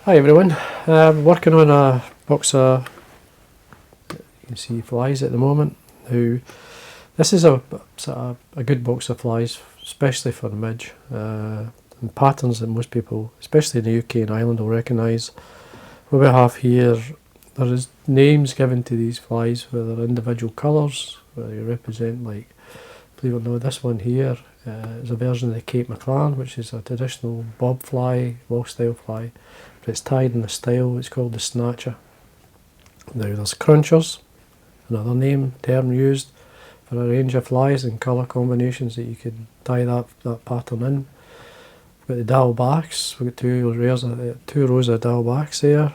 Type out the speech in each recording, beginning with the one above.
Hi everyone, working on a box of, you can see flies at the moment. Now, this is a good box of flies, especially for midge, and patterns that most people, especially in the UK and Ireland, will recognise. What we have here, there is names given to these flies, whether individual colours, whether you represent, like, believe it or not, this one here is a version of the Cape McLaren, which is a traditional bob fly, wall style fly. But it's tied in a style, it's called the snatcher. Now there's crunchers, another term used for a range of flies and colour combinations that you can tie that pattern in. We've got the dowel backs, we've got two rows of dowel backs there.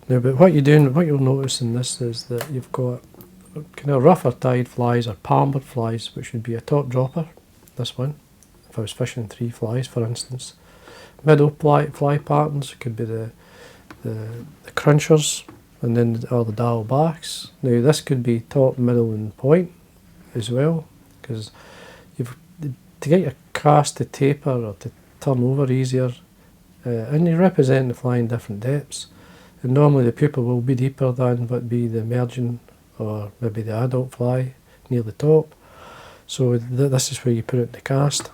Now, but what you'll notice in this is that you've got kind of rougher tied flies or palmered flies, which would be a top dropper, this one, if I was fishing 3 flies for instance. Middle fly patterns could be the crunchers, and then all the dowel backs. Now this could be top, middle and point as well, because to get your cast to taper or to turn over easier, and you represent the fly in different depths, and normally the pupa will be deeper than what be the emerging or maybe the adult fly near the top. So this is where you put it in the cast.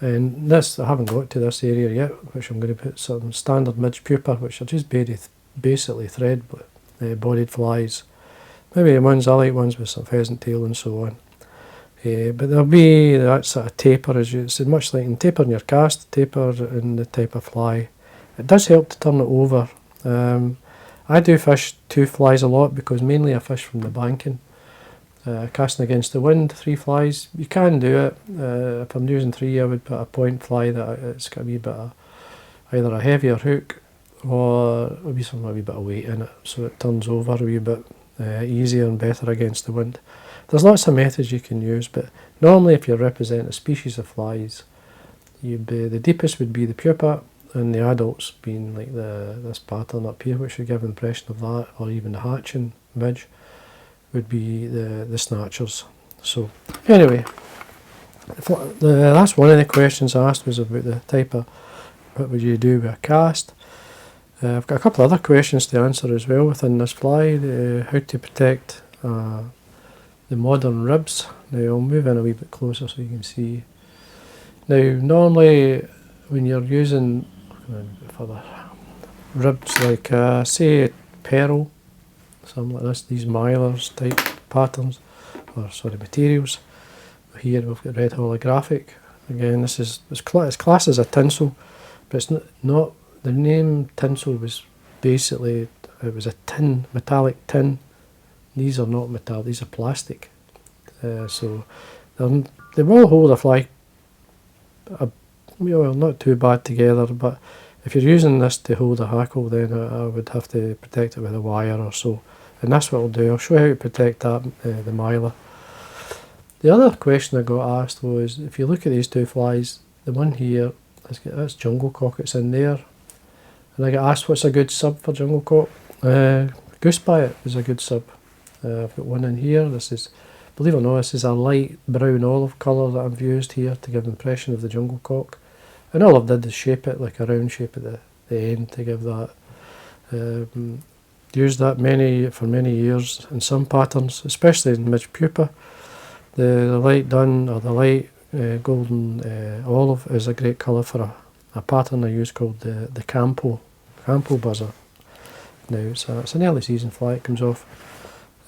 And this, I haven't got to this area yet, which I'm going to put some standard midge pupa, which are just basically thread bodied flies. Maybe I like ones with some pheasant tail and so on. But there'll be that sort of taper, it's much like in tapering your cast, taper in the type of fly. It does help to turn it over. I do fish 2 flies a lot because mainly I fish from the banking. Casting against the wind, 3 flies, you can do it. If I'm using 3, I would put a point fly that it's got a wee bit of either a heavier hook or a wee bit of weight in it, so it turns over a wee bit easier and better against the wind. There's lots of methods you can use, but normally if you represent a species of flies, the deepest would be the pupa, and the adults being like this pattern up here, which would give an impression of that, or even the hatching midge would be the snatchers. So anyway, that's one of the questions I asked, was about the type of what would you do with a cast. I've got a couple of other questions to answer as well within this fly. How to protect the modern ribs. Now I'll move in a wee bit closer so you can see. Now normally when you're using further ribs like say pearl, something like this, these mylars type patterns, or materials. Here we've got red holographic. Again, it's classed as a tinsel, but it's not. The name tinsel was basically, it was a tin, metallic tin. These are not metal, these are plastic. So they will hold a fly, well, not too bad together, but if you're using this to hold a hackle, then I would have to protect it with a wire or so. And that's what I'll do. I'll show you how to protect that, the mylar. The other question I got asked was, if you look at these 2 flies, the one here, that's jungle cock, it's in there. And I got asked what's a good sub for jungle cock. Goose Biot is a good sub. I've got one in here. This is, believe it or not, this is a light brown olive colour that I've used here to give the impression of the jungle cock. And all I've did is shape it like a round shape at the end to give that. Used that for many years in some patterns, especially in midge pupa. The light dun, or the light golden olive, is a great colour for a pattern I use called the Campo buzzer. Now it's an early season fly, it comes off,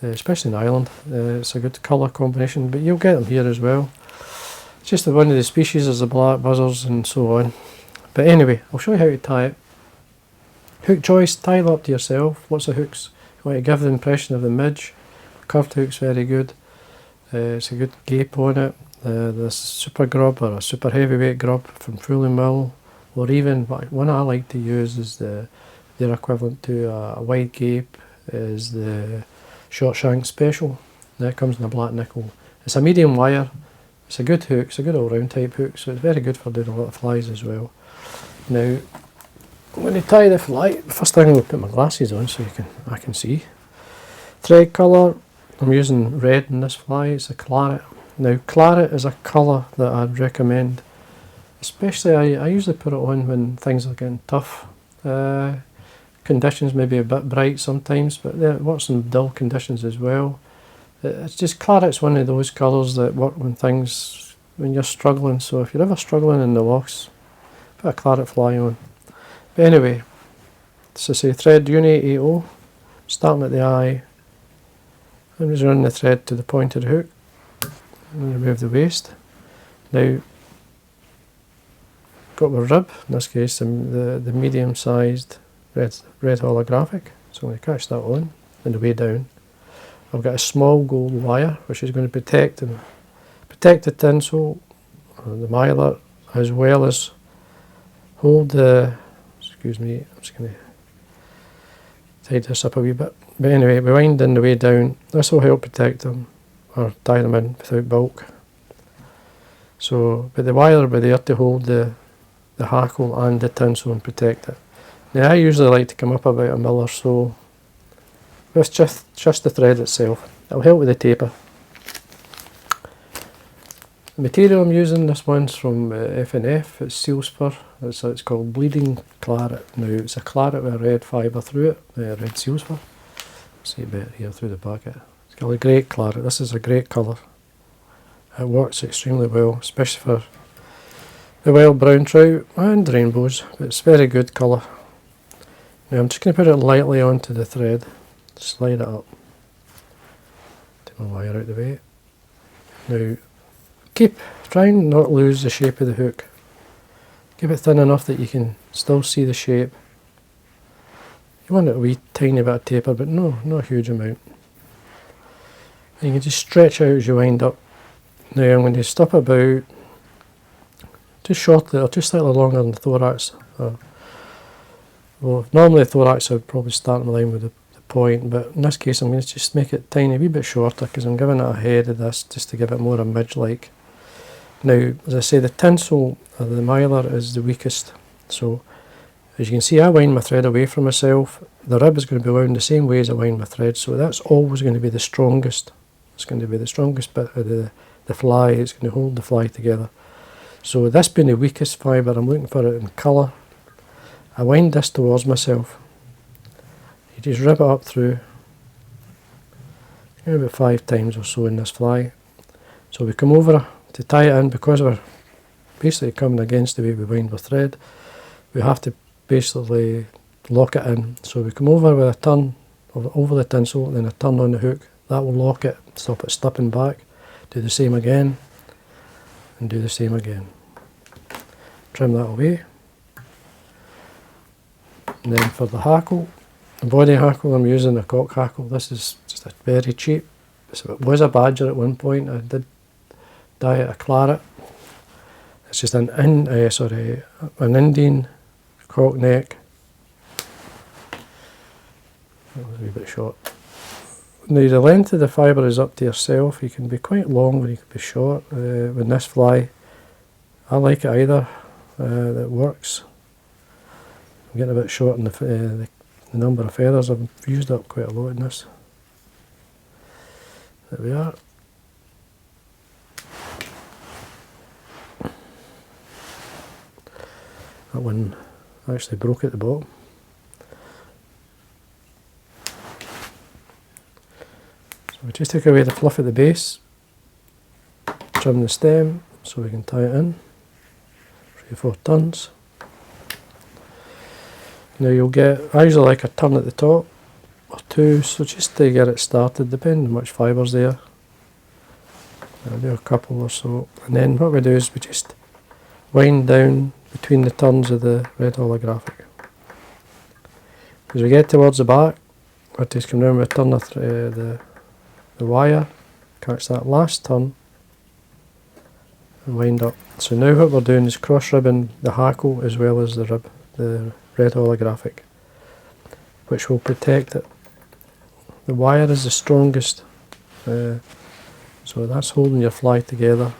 especially in Ireland. It's a good colour combination, but you'll get them here as well. It's just that one of the species is the black buzzers and so on. But anyway, I'll show you how to tie it. Hook choice, tie it up to yourself. Lots of hooks. You want to give the impression of the midge. Curved hook's very good. It's a good gape on it. This super grub or a super heavyweight grub from Fulling Mill, or even one I like to use is their equivalent to a wide gape is the Short Shank Special. That comes in a black nickel. It's a medium wire. It's a good hook. It's a good all-round type hook, so it's very good for doing a lot of flies as well. Now, when you tie the fly, first thing I'll put my glasses on so I can see. Thread colour, I'm using red in this fly, it's a Claret. Now Claret is a colour that I'd recommend, especially I usually put it on when things are getting tough Conditions may be a bit bright sometimes, but it works in dull conditions as well. It's just Claret's one of those colours that work when you're struggling. So if you're ever struggling in the lochs, put a Claret fly on. But anyway, so say thread unit 80, starting at the eye. I'm just running the thread to the point of the hook and remove the waste. Now, got my rib, in this case the medium sized red holographic, so I'm going to catch that on the way down. I've got a small gold wire which is going to protect the tinsel, or the mylar, as well as hold the, excuse me, I'm just going to tidy this up a wee bit. But anyway, we wind in the way down. This will help protect them or tie them in without bulk. So, but the wire will be there to hold the hackle and the tinsel and protect it. Now I usually like to come up about a mil or so with just the thread itself. It'll help with the taper. The material I'm using, this one's from F&F, it's seal spur, it's called Bleeding Claret. Now it's a claret with a red fibre through it, red seal spur. See it better here through the bucket. It's got a great claret, this is a great colour. It works extremely well, especially for the wild brown trout and rainbows, but it's very good colour. Now I'm just going to put it lightly onto the thread, slide it up, take my wire out of the way. Now try and not lose the shape of the hook. Keep it thin enough that you can still see the shape. You want it a wee tiny bit of taper, but no, not a huge amount. And you can just stretch out as you wind up. Now I'm going to stop about just shortly or just slightly longer than the thorax. Well, normally the thorax I would probably start in line with the point, but in this case I'm going to just make it tiny, a wee bit shorter, because I'm giving it a head of this just to give it more a midge-like. Now, as I say, the tinsel of the mylar is the weakest, so as you can see I wind my thread away from myself. The rib is going to be wound the same way as I wind my thread, so that's always going to be the strongest. It's going to be the strongest bit of the fly. It's going to hold the fly together. So this being the weakest fibre, I'm looking for it in colour. I wind this towards myself. You just rib it up through, about 5 times or so in this fly. So we come over to tie it in, because we're basically coming against the way we wind our thread. We have to basically lock it in. So we come over with a turn over the tinsel, and then a turn on the hook. That will lock it, stop it slipping back. Do the same again, and do the same again. Trim that away. And then for the hackle, the body hackle, I'm using a cock hackle. This is just a very cheap. So it was a badger at one point. I did dye it a claret. It's just an Indian cock neck. That was a wee bit short. Now the length of the fibre is up to yourself. You can be quite long or you can be short. With this fly, I like it either. That works. I'm getting a bit short in the number of feathers. I've used up quite a lot in this. There we are. That one actually broke at the bottom. So we just take away the fluff at the base, trim the stem so we can tie it in, 3 or 4 turns. Now you'll get, I usually like a turn at the top, or 2, so just to get it started, depending on how much fibre's there. I'll do a couple or so, and then what we do is we just wind down between the turns of the red holographic. As we get towards the back, I just come down with a turn of the wire, catch that last turn, and wind up. So now what we're doing is cross ribbing the hackle as well as the rib, the red holographic, which will protect it. The wire is the strongest, so that's holding your fly together.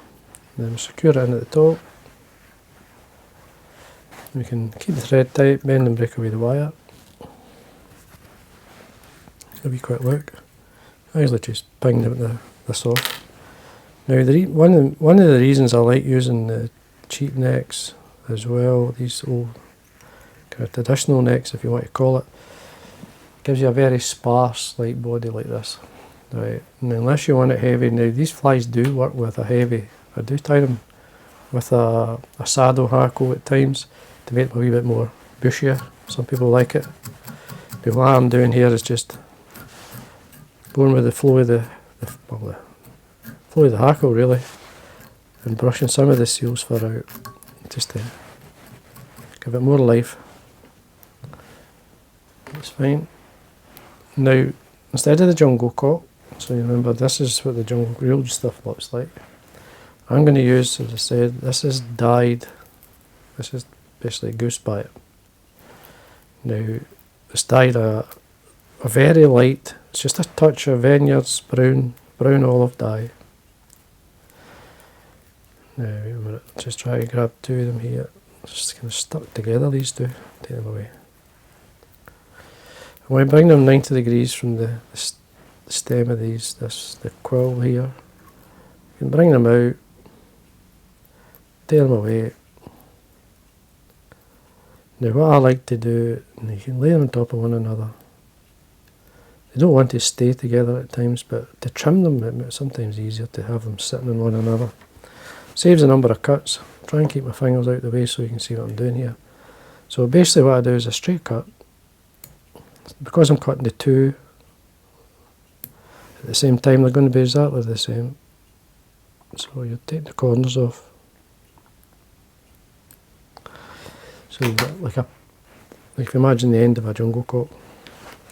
Then secure it in at the top. We can keep the thread tight, bend and break away the wire. A wee quick look. I usually just ping this off. Now one of the reasons I like using the cheap necks as well, these old kind of traditional necks, if you want to call it. Gives you a very sparse light body like this. Right, and unless you want it heavy, now these flies do work with a heavy, I do tie them with a saddle hackle at times to make them a wee bit more bushier. Some people like it. But what I'm doing here is just going with the flow of the flow of the hackle really, and brushing some of the seals fur out just to give it more life. That's fine. Now, instead of the jungle coat, so you remember this is what the jungle real stuff looks like. I'm going to use, as I said, this is dyed. This is basically Goose Biot. Now, it's dyed a very light, it's just a touch of Vineyards brown olive dye. Now, wait a minute, just try to grab two of them here. It's just kind of stuck together, these two. Take them away. I want to bring them 90 degrees from the stem of these, the quill here. You can bring them out, take them away. Now what I like to do, you can lay them on top of one another. They don't want to stay together at times, but to trim them, it's sometimes easier to have them sitting on one another. Saves a number of cuts. Try and keep my fingers out of the way so you can see what I'm doing here. So basically what I do is a straight cut. Because I'm cutting the two at the same time, they're going to be exactly the same. So you take the corners off. So you've got like if you imagine the end of a jungle coat,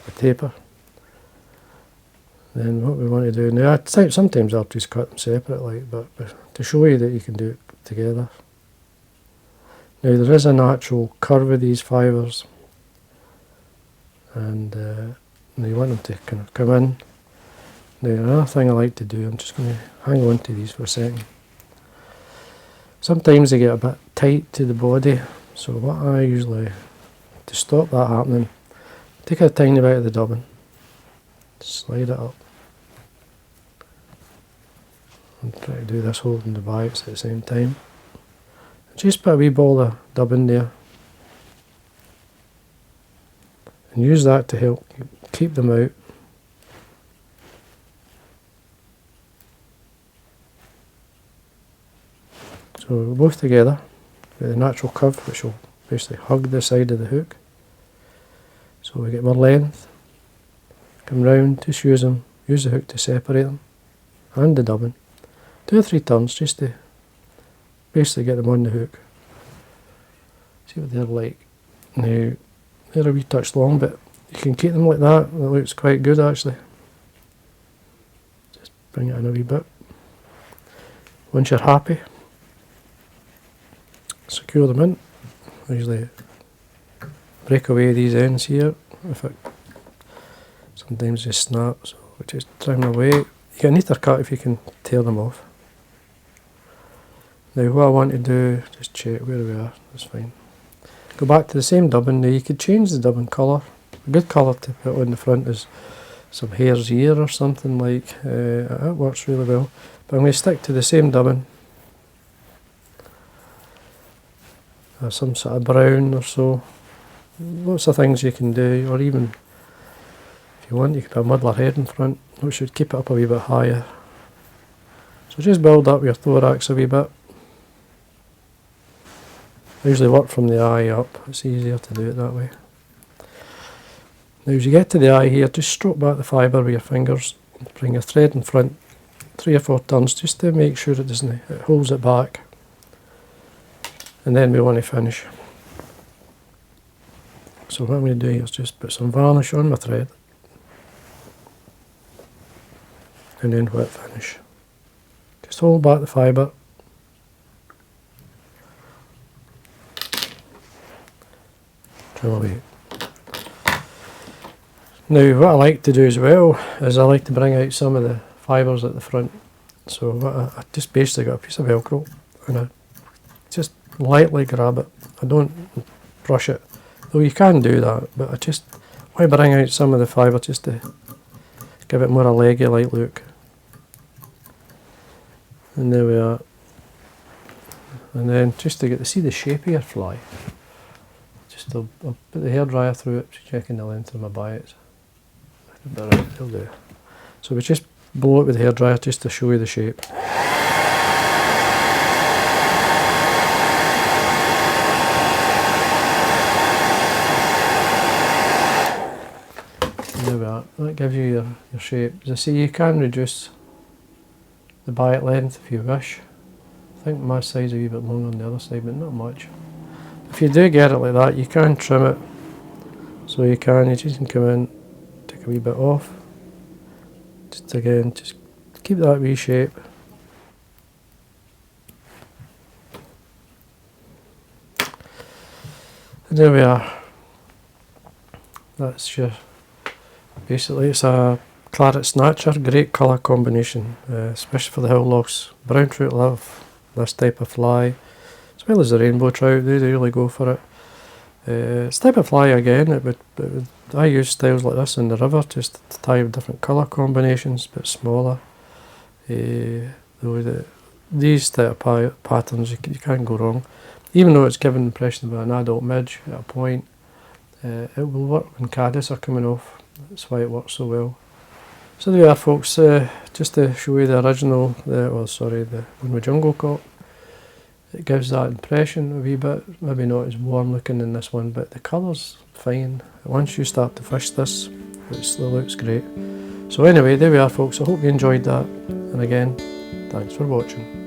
a taper. Then what we want to do now, sometimes I'll just cut them separately, but to show you that you can do it together. Now there is a natural curve of these fibres, and you want them to kind of come in. Now another thing I like to do, I'm just going to hang on to these for a second. Sometimes they get a bit tight to the body, so what I usually, to stop that happening, take a tiny bit of the dubbing, slide it up, and try to do this holding the biots at the same time. Just put a wee ball of dubbing there, and use that to help keep them out. So we're both together with a natural curve which will basically hug the side of the hook. So we get more length, come round, just use the hook to separate them, and the dubbing. 2 or 3 turns just to basically get them on the hook. See what they're like. Now, they're a wee touch long, but you can keep them like that. That looks quite good actually. Just bring it in a wee bit. Once you're happy, secure them in. I usually break away these ends here. If it sometimes just snaps, so we just trim them away. You get a neater cut if you can tear them off. Now what I want to do, just check where we are, that's fine. Go back to the same dubbing. Now you could change the dubbing colour. A good colour to put on the front is some hare's ear or something like. It works really well. But I'm going to stick to the same dubbing. Some sort of brown or so. Lots of things you can do, or even if you want you can put a muddler head in front, which should keep it up a wee bit higher. So just build up your thorax a wee bit. I usually work from the eye up, it's easier to do it that way. Now as you get to the eye here, just stroke back the fibre with your fingers, bring your thread in front 3 or 4 turns just to make sure it holds it back. And then we want to finish. So what I'm going to do here is just put some varnish on my thread, and then wet finish. Just hold back the fibre. Trim away. Now what I like to do as well is I like to bring out some of the fibres at the front. So what I just basically got a piece of Velcro and I just lightly grab it. I don't brush it, though you can do that, but I just want to bring out some of the fibre just to give it more a leggy like look. And there we are. And then just to get to see the shape of your fly, I'll put the hairdryer through it, checking the length of my biots. It'll do. So we just blow it with the hairdryer just to show you the shape. There we are. That gives you your shape. As I say, you can reduce the biot length if you wish. I think my side's a wee bit longer on the other side, but not much. If you do get it like that, you can trim it. So you just can come in, take a wee bit off. Just again, just keep that wee shape. And there we are. That's your, basically it's a Claret snatcher, great colour combination, especially for the howlocks. Brown trout love this type of fly, as well as the rainbow trout, they really go for it. It's type of fly again, I use styles like this in the river just to tie with different colour combinations, but smaller. These type of patterns, you can't go wrong. Even though it's giving the impression of an adult midge at a point, it will work when caddis are coming off. That's why it works so well. So there you are, folks, just to show you the original, the one with jungle caught. It gives that impression a wee bit, maybe not as warm looking in this one, but the colour's fine. Once you start to fish this, it looks great. So anyway, there we are, folks. I hope you enjoyed that, and again, thanks for watching.